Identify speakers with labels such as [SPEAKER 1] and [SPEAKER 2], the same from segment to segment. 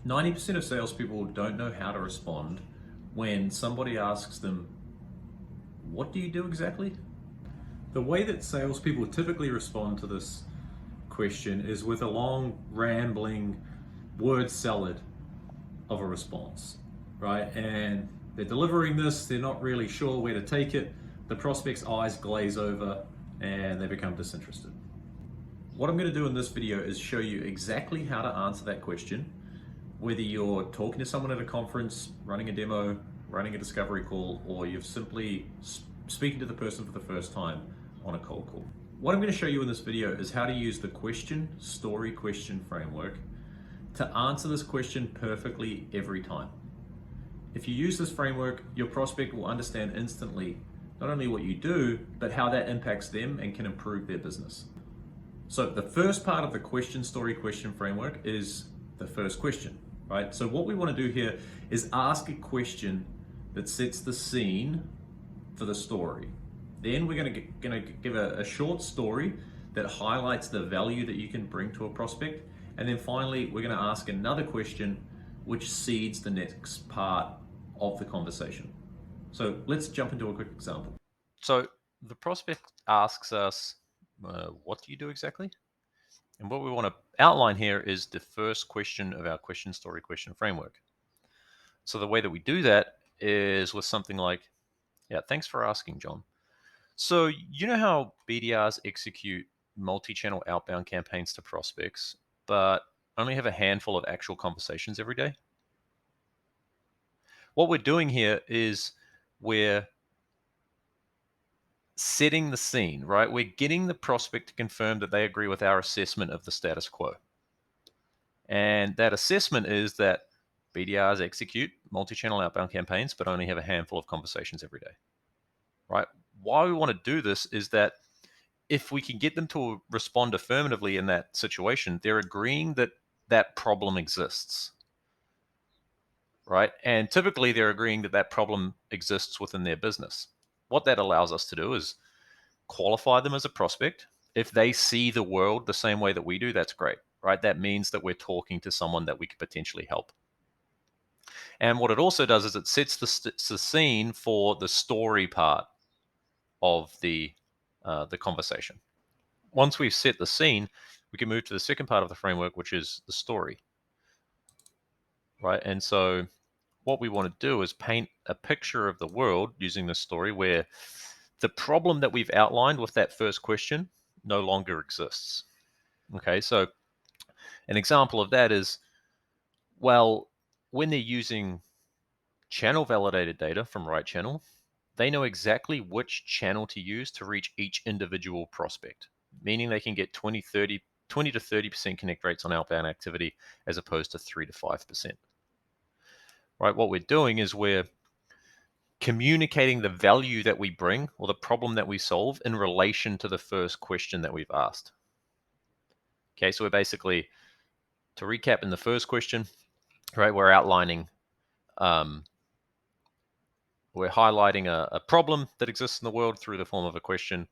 [SPEAKER 1] 90% of salespeople don't know how to respond when somebody asks them, "What do you do exactly?" The way that salespeople typically respond to this question is with a long, rambling word salad of a response, right? And they're delivering this, they're not really sure where to take it. The prospect's eyes glaze over and they become disinterested. What I'm going to do in this video is show you exactly how to answer that question, whether you're talking to someone at a conference, running a demo, running a discovery call, or you're simply speaking to the person for the first time on a cold call. What I'm going to show you in this video is how to use the question, story, question framework to answer this question perfectly every time. If you use this framework, your prospect will understand instantly not only what you do, but how that impacts them and can improve their business. So the first part of the question, story, question framework is the first question, right? So what we want to do here is ask a question that sets the scene for the story. Then we're going to give a short story that highlights the value that you can bring to a prospect. And then finally, we're going to ask another question which seeds the next part of the conversation. So let's jump into a quick example. So the prospect asks us, what do you do exactly? And what we want to outline here is the first question of our question, story, question framework. So the way that we do that is with something like, yeah, thanks for asking, John. So you know how BDRs execute multi-channel outbound campaigns to prospects, but only have a handful of actual conversations every day? What we're doing here is we're setting the scene, right? We're getting the prospect to confirm that they agree with our assessment of the status quo. And that assessment is that BDRs execute multi-channel outbound campaigns, but only have a handful of conversations every day, right? Why we want to do this is that if we can get them to respond affirmatively in that situation, they're agreeing that that problem exists, right? And typically they're agreeing that that problem exists within their business. What that allows us to do is qualify them as a prospect. If they see the world the same way that we do, that's great, right? That means that we're talking to someone that we could potentially help. And what it also does is it sets the scene for the story part of the conversation. Once we've set the scene, we can move to the second part of the framework, which is the story, right? And so what we want to do is paint a picture of the world using this story where the problem that we've outlined with that first question no longer exists. Okay, so an example of that is, well, when they're using channel validated data from Right Channel, they know exactly which channel to use to reach each individual prospect, meaning they can get 20 to 30% connect rates on outbound activity as opposed to 3 to 5%. Right, what we're doing is we're communicating the value that we bring or the problem that we solve in relation to the first question that we've asked. Okay, so we're basically, to recap in the first question, right, we're outlining, we're highlighting a problem that exists in the world through the form of a question.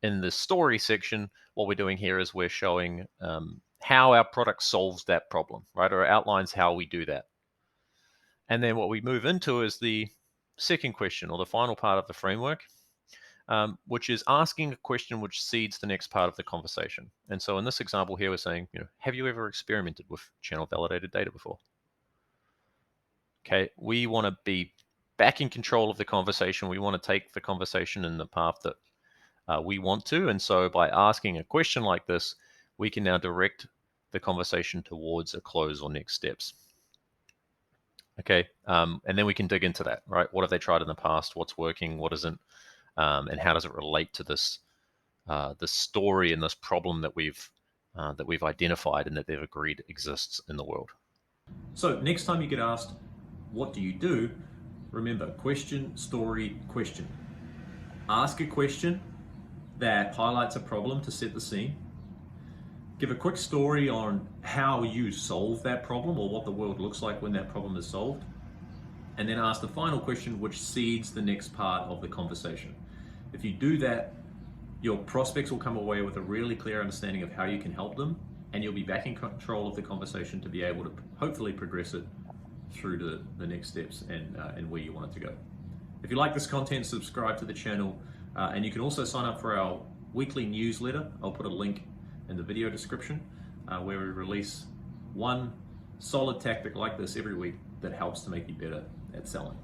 [SPEAKER 1] In the story section, what we're doing here is we're showing how our product solves that problem, right, or outlines how we do that. And then what we move into is the second question, or the final part of the framework, which is asking a question which seeds the next part of the conversation. And so in this example here, we're saying, have you ever experimented with channel validated data before? Okay, we want to be back in control of the conversation. We want to take the conversation in the path that we want to. And so by asking a question like this, we can now direct the conversation towards a close or next steps. Okay, and then we can dig into that, right? What have they tried in the past? What's working? What isn't? And how does it relate to this story and this problem that we've identified and that they've agreed exists in the world? So next time you get asked, what do you do? Remember, question, story, question. Ask a question that highlights a problem to set the scene. Give a quick story on how you solve that problem or what the world looks like when that problem is solved. And then ask the final question, which seeds the next part of the conversation. If you do that, your prospects will come away with a really clear understanding of how you can help them, and you'll be back in control of the conversation to be able to hopefully progress it through to the next steps and where you want it to go. If you like this content, subscribe to the channel, and you can also sign up for our weekly newsletter. I'll put a link in the video description where we release one solid tactic like this every week that helps to make you better at selling.